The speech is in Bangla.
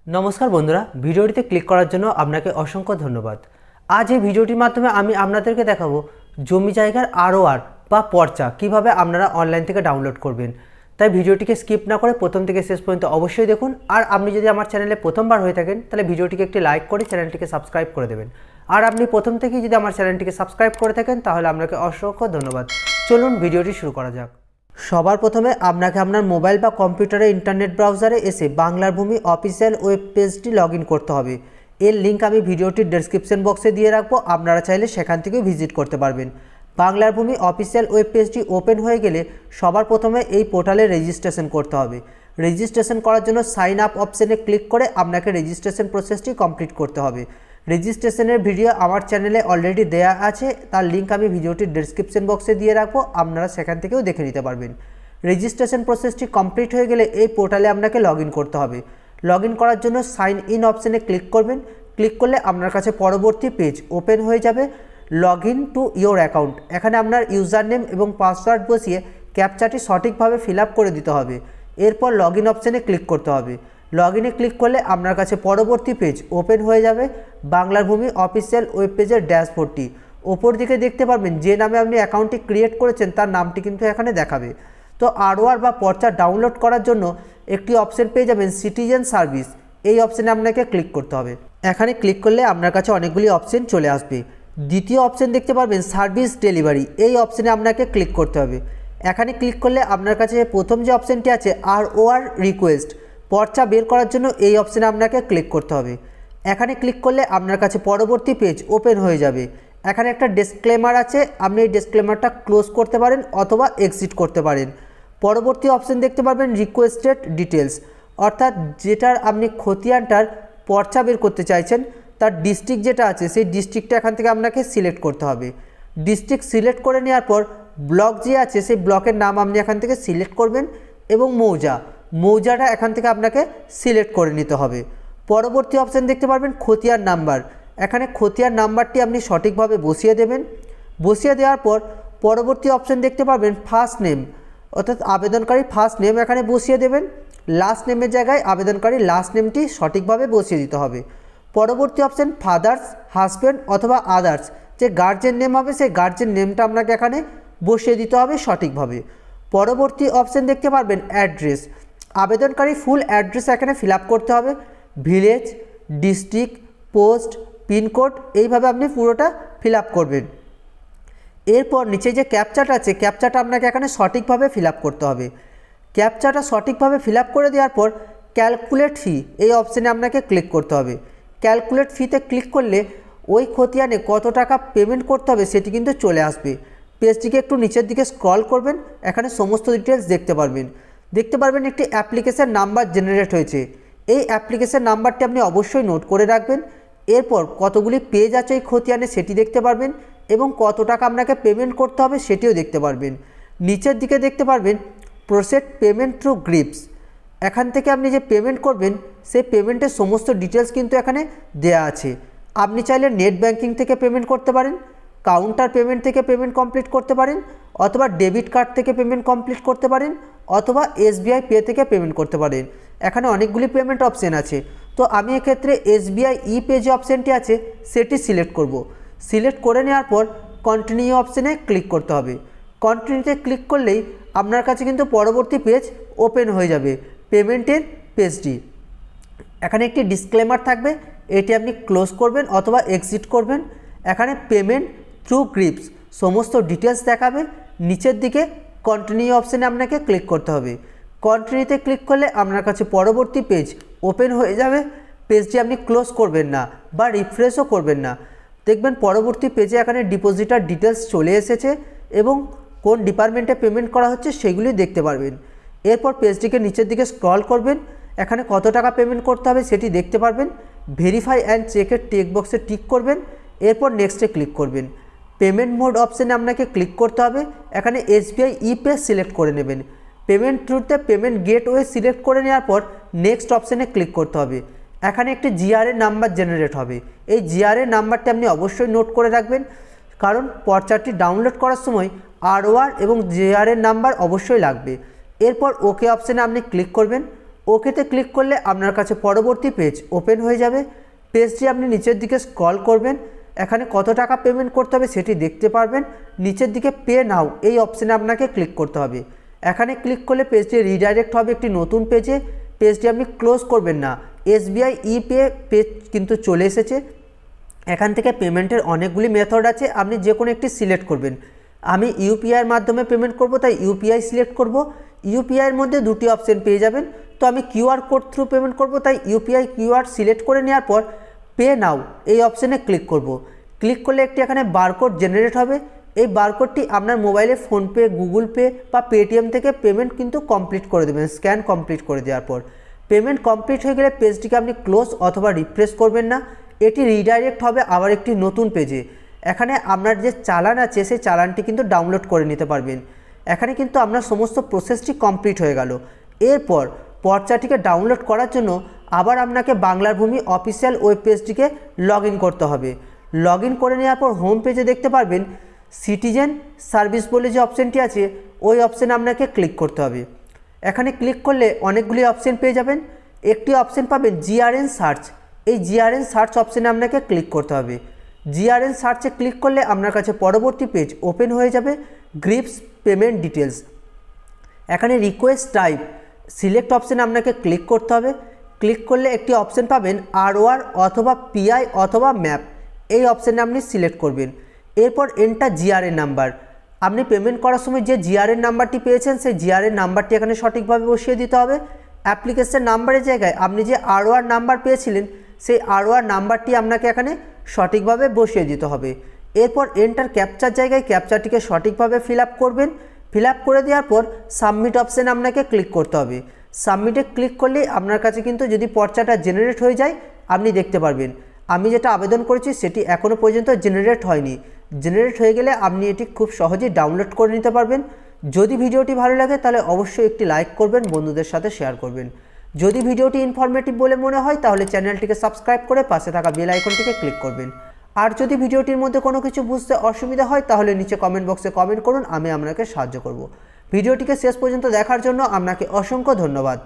নমস্কার বন্ধুরা, ভিডিওটিতে ক্লিক করার জন্য আপনাকে অসংখ্য ধন্যবাদ। আজ এই ভিডিওটির মাধ্যমে আমি আপনাদেরকে দেখাবো জমি জায়গার আরওআর বা পর্চা কিভাবে আপনারা অনলাইন থেকে ডাউনলোড করবেন। তাই ভিডিওটিকে স্কিপ না করে প্রথম থেকে শেষ পর্যন্ত অবশ্যই দেখুন। আর আপনি যদি আমার চ্যানেলে প্রথমবার হয়ে থাকেন তাহলে ভিডিওটিকে একটি লাইক করে চ্যানেলটিকে সাবস্ক্রাইব করে দেবেন। আর আপনি প্রথম থেকেই যদি আমার চ্যানেলটিকে সাবস্ক্রাইব করে থাকেন তাহলে আপনাকে অসংখ্য ধন্যবাদ। চলুন ভিডিওটি শুরু করা যাক। সবার প্রথমে আপনাকে আপনার মোবাইল বা কম্পিউটারে ইন্টারনেট ব্রাউজারে এসে বাংলার ভূমি অফিসিয়াল ওয়েব পেজটি লগ ইন করতে হবে। এর লিঙ্ক আমি ভিডিওটির ডেসক্রিপশন বক্সে দিয়ে রাখবো, আপনারা চাইলে সেখান থেকেও ভিজিট করতে পারবেন। বাংলার ভূমি অফিসিয়াল ওয়েব পেজটি ওপেন হয়ে গেলে সবার প্রথমে এই পোর্টালে রেজিস্ট্রেশন করতে হবে। রেজিস্ট্রেশন করার জন্য সাইন আপ অপশানে ক্লিক করে আপনাকে রেজিস্ট্রেশন প্রসেসটি কমপ্লিট করতে হবে। রেজিস্ট্রেশনের ভিডিও আমার চ্যানেলে অলরেডি দেয়া আছে, তার লিঙ্ক আমি ভিডিওটির ডেসক্রিপশন বক্সে দিয়ে রাখবো, আপনারা সেখান থেকেও দেখে নিতে পারবেন। রেজিস্ট্রেশন প্রসেসটি কমপ্লিট হয়ে গেলে এই পোর্টালে আপনাকে লগ ইন করতে হবে। লগ ইন করার জন্য সাইন ইন অপশানে ক্লিক করবেন। ক্লিক করলে আপনার কাছে পরবর্তী পেজ ওপেন হয়ে যাবে, log in to your account. এখানে আপনার ইউজার নেম এবং পাসওয়ার্ড বসিয়ে ক্যাপচাটি সঠিকভাবে ফিল আপ করে দিতে হবে। এরপর লগ ইন অপশানে ক্লিক করতে হবে। লগ ইনে ক্লিক করলে আপনার কাছে পরবর্তী পেজ ওপেন হয়ে যাবে, বাংলার ভূমি অফিসিয়াল ওয়েব পেজের ড্যাশবোর্ডটি। ওপর দিকে দেখতে পারবেন যে নামে আপনি অ্যাকাউন্টটি ক্রিয়েট করেছেন তার নামটি কিন্তু এখানে দেখাবে। তো আরওআর বা পর্চা ডাউনলোড করার জন্য একটি অপশন পেয়ে যাবেন সিটিজেন সার্ভিস, এই অপশানে আপনাকে ক্লিক করতে হবে। এখানে ক্লিক করলে আপনার কাছে অনেকগুলি অপশন চলে আসবে। দ্বিতীয় অপশন দেখতে পারবেন সার্ভিস ডেলিভারি, এই অপশানে আপনাকে ক্লিক করতে হবে। এখানে ক্লিক করলে আপনার কাছে প্রথম যে অপশানটি আছে আরওআর রিকোয়েস্ট, পর্চা বের করার জন্য এই অপশানে আপনাকে ক্লিক করতে হবে। এখানে ক্লিক করলে আপনার কাছে পরবর্তী পেজ ওপেন হয়ে যাবে। এখানে একটা ডিসক্লেমার আছে, আপনি এই ডিসক্লেমারটা ক্লোজ করতে পারেন অথবা এক্সিট করতে পারেন। পরবর্তী অপশান দেখতে পারবেন রিকোয়েস্টেড ডিটেলস, অর্থাৎ যেটার আপনি খতিয়ানটার পর্চা বের করতে চাইছেন তার ডিস্ট্রিক্ট যেটা আছে সেই ডিস্ট্রিক্টটা এখান থেকে আপনাকে সিলেক্ট করতে হবে। ডিস্ট্রিক্ট সিলেক্ট করে নেওয়ার পর ব্লক যে আছে সেই ব্লকের নাম আপনি এখান থেকে সিলেক্ট করবেন এবং মৌজাটা এখান থেকে আপনাকে সিলেক্ট করে নিতে হবে। পরবর্তী অপশান দেখতে পারবেন খতিয়ান নাম্বার, এখানে খতিয়ান নাম্বারটি আপনি সঠিকভাবে বসিয়ে দেবেন। বসিয়ে দেওয়ার পর পরবর্তী অপশান দেখতে পারবেন ফার্স্ট নেম, অর্থাৎ আবেদনকারী ফার্স্ট নেম এখানে বসিয়ে দেবেন। লাস্ট নেমের জায়গায় আবেদনকারী লাস্ট নেমটি সঠিকভাবে বসিয়ে দিতে হবে। পরবর্তী অপশান ফাদার্স, হাজব্যান্ড অথবা আদার্স, যে গার্জেন নেম হবে সেই গার্জেন নেমটা আপনাকে এখানে বসিয়ে দিতে হবে সঠিকভাবে। পরবর্তী অপশান দেখতে পারবেন অ্যাড্রেস, আবেদনকারী ফুল অ্যাড্রেস এখানে ফিল আপ করতে হবে। ভিলেজ, ডিস্ট্রিক্ট, পোস্ট, পিনকোড, এইভাবে আপনি পুরোটা ফিল আপ করবেন। এরপর নিচে যে ক্যাপচাটা আছে ক্যাপচাটা আপনাকে এখানে সঠিকভাবে ফিল আপ করতে হবে। ক্যাপচাটা সঠিকভাবে ফিল আপ করে দেওয়ার পর ক্যালকুলেট ফি, এই অপশানে আপনাকে ক্লিক করতে হবে। ক্যালকুলেট ফিতে ক্লিক করলে ওই খতিয়ানে কত টাকা পেমেন্ট করতে হবে সেটি কিন্তু চলে আসবে। পেজটিকে একটু নিচের দিকে স্ক্রল করবেন, এখানে সমস্ত ডিটেলস দেখতে পারবেন একটি অ্যাপ্লিকেশন নাম্বার জেনারেট হয়েছে। এই অ্যাপ্লিকেশন নাম্বারটি আপনি অবশ্যই নোট করে রাখবেন। এরপর কতগুলি পেজ আছে এই খতিয়ানে সেটি দেখতে পারবেন এবং কত টাকা আপনাকে পেমেন্ট করতে হবে সেটিও দেখতে পারবেন। নিচের দিকে দেখতে পারবেন প্রসেড পেমেন্ট থ্রু গ্রিপস, এখান থেকে আপনি যে পেমেন্ট করবেন সেই পেমেন্টের সমস্ত ডিটেলস কিন্তু এখানে দেয়া আছে। আপনি চাইলে নেট ব্যাঙ্কিং থেকে পেমেন্ট করতে পারেন, কাউন্টার পেমেন্ট থেকে পেমেন্ট কমপ্লিট করতে পারেন, অথবা ডেবিট কার্ড থেকে পেমেন্ট কমপ্লিট করতে পারেন, অথবা এসবিআই পে থেকে পেমেন্ট করতে পারেন। এখানে অনেকগুলি পেমেন্ট অপশান আছে, তো আমি এক্ষেত্রে এসবিআই ই পে যে অপশানটি আছে সেটি সিলেক্ট করব। সিলেক্ট করে নেওয়ার পর কন্টিনিউ অপশানে ক্লিক করতে হবে। কন্টিনিউতে ক্লিক করলেই আপনার কাছে কিন্তু পরবর্তী পেজ ওপেন হয়ে যাবে, পেমেন্টের পেজটি। এখানে একটি ডিসক্লেমার থাকবে, এটি আপনি ক্লোজ করবেন অথবা এক্সিট করবেন। এখানে পেমেন্ট থ্রু গ্রিপস সমস্ত ডিটেলস দেখাবে। নিচের দিকে কন্টিনিউ অপশানে আপনাকে ক্লিক করতে হবে। কন্টিনিউতে ক্লিক করলে আপনার কাছে পরবর্তী পেজ ওপেন হয়ে যাবে। পেজটি আপনি ক্লোজ করবেন না বা রিফ্রেশও করবেন না, দেখবেন পরবর্তী পেজে এখানে ডিপোজিটার ডিটেলস চলে এসেছে এবং কোন ডিপার্টমেন্টে পেমেন্ট করা হচ্ছে সেগুলি দেখতে পারবেন। এরপর পেজটিকে নিচের দিকে স্ক্রল করবেন, এখানে কত টাকা পেমেন্ট করতে হবে সেটি দেখতে পারবেন। ভেরিফাই অ্যান্ড চেকের টেক বক্সে টিক করবেন, এরপর নেক্সটে ক্লিক করবেন। পেমেন্ট মোড অপশানে আপনাকে ক্লিক করতে হবে, এখানে এসবিআই ই পে সিলেক্ট করে নেবেন। পেমেন্ট থ্রুতে পেমেন্ট গেটওয়ে সিলেক্ট করে নেওয়ার পর নেক্সট অপশানে ক্লিক করতে হবে। এখানে একটি জিআরএ নাম্বার জেনারেট হবে, এই জিআরএ নাম্বারটি আপনি অবশ্যই নোট করে রাখবেন, কারণ পর্চাটি ডাউনলোড করার সময় আরওআর এবং জিআরএ নাম্বার অবশ্যই লাগবে। এরপর ওকে অপশানে আপনি ক্লিক করবেন। ওকেতে ক্লিক করলে আপনার কাছে পরবর্তী পেজ ওপেন হয়ে যাবে। পেজটি আপনি নিচের দিকে স্ক্রল করবেন, এখানে কত টাকা পেমেন্ট করতে হবে সেটি দেখতে পারবেন। নিচের দিকে পে নাও এই অপশানে আপনাকে ক্লিক করতে হবে। এখানে ক্লিক করলে পেজটি রিডাইরেক্ট হবে একটি নতুন পেজে। পেজটি আপনি ক্লোজ করবেন না, SBI ইপে পেজ কিন্তু চলে এসেছে। এখান থেকে পেমেন্টের অনেকগুলি মেথড আছে, আপনি যে কোনো একটি সিলেক্ট করবেন। আমি ইউপিআইয়ের মাধ্যমে পেমেন্ট করব, তাই ইউপিআই সিলেক্ট করব। ইউপিআইয়ের মধ্যে দুটি অপশান পেয়ে যাবেন, তো আমি কিউআর কোড থ্রু পেমেন্ট করব, তাই ইউপিআই কিউআর সিলেক্ট করে নেওয়ার পর পে নাও এই অপশানে ক্লিক করব। ক্লিক করলে একটি এখানে বারকোড জেনারেট হবে। এই বারকোডটি আপনার মোবাইলে ফোনপে, গুগল পে বা পেটিএম থেকে পেমেন্ট কিন্তু কমপ্লিট করে দেবেন। স্ক্যান কমপ্লিট করে দেওয়ার পর পেমেন্ট কমপ্লিট হয়ে গেলে পেজটিকে আপনি ক্লোজ অথবা রিফ্রেশ করবেন না, এটি রিডাইরেক্ট হবে আবার একটি নতুন পেজে। এখানে আপনার যে চালান আছে সেই চালানটি কিন্তু ডাউনলোড করে নিতে পারবেন। এখানে কিন্তু আপনার সমস্ত প্রসেসটি কমপ্লিট হয়ে গেল। এরপর পর্চাটিকে ডাউনলোড করার জন্য আবার আপনাকে বাংলার ভূমি অফিসিয়াল ওয়েব পেজটিকে লগ ইন করতে হবে। লগ ইন করে নেওয়ার পর হোম পেজে দেখতে পারবেন সিটিজেন সার্ভিস বলে যে অপশানটি আছে, ওই অপশানে আপনাকে ক্লিক করতে হবে। এখানে ক্লিক করলে অনেকগুলি অপশান পেয়ে যাবেন। একটি অপশান পাবেন জিআরএন সার্চ, এই জিআরএন সার্চ অপশানে আপনাকে ক্লিক করতে হবে। জিআরএন সার্চে ক্লিক করলে আপনার কাছে পরবর্তী পেজ ওপেন হয়ে যাবে। গ্রিপস পেমেন্ট ডিটেলস, এখানে রিকোয়েস্ট টাইপ সিলেক্ট অপশানে আপনাকে ক্লিক করতে হবে। ক্লিক করলে একটি অপশান পাবেন ROR অথবা PI অথবা ম্যাপ, এই অপশানে আপনি সিলেক্ট করবেন। এরপর এন্টার জিআরএন নাম্বার, আপনি পেমেন্ট করার সময় যে জিআরএন নাম্বারটি পেয়েছেন সেই জিআরএন নাম্বারটি এখানে সঠিকভাবে বসিয়ে দিতে হবে। অ্যাপ্লিকেশন নাম্বারের জায়গায় আপনি যে ROR নাম্বার পেয়েছিলেন সেই ROR নাম্বারটি আপনাকে এখানে সঠিকভাবে বসিয়ে দিতে হবে। এরপর এন্টার ক্যাপচার জায়গায় ক্যাপচারটিকে সঠিকভাবে ফিল আপ করবেন। ফিল আপ করে দেওয়ার পর সাবমিট অপশানে আপনাকে ক্লিক করতে হবে। সাবমিটে ক্লিক করলেই আপনার কাছে কিন্তু যদি পর্চাটা জেনারেট হয়ে যায় আপনি দেখতে পারবেন। আমি যেটা আবেদন করেছি সেটি এখনও পর্যন্ত জেনারেট হয়নি। জেনারেট হয়ে গেলে আপনি এটি খুব সহজেই ডাউনলোড করে নিতে পারবেন। যদি ভিডিওটি ভালো লাগে তাহলে অবশ্যই একটি লাইক করবেন, বন্ধুদের সাথে শেয়ার করবেন। যদি ভিডিওটি ইনফরমেটিভ বলে মনে হয় তাহলে চ্যানেলটিকে সাবস্ক্রাইব করে পাশে থাকা বেল আইকনটিকে ক্লিক করবেন। আর যদি ভিডিওটির মধ্যে কোনো কিছু বুঝতে অসুবিধা হয় তাহলে নিচে কমেন্ট বক্সে কমেন্ট করুন, আমি আপনাকে সাহায্য করব। ভিডিওটিকে শেষ পর্যন্ত দেখার জন্য আপনাকে অসংখ্য ধন্যবাদ।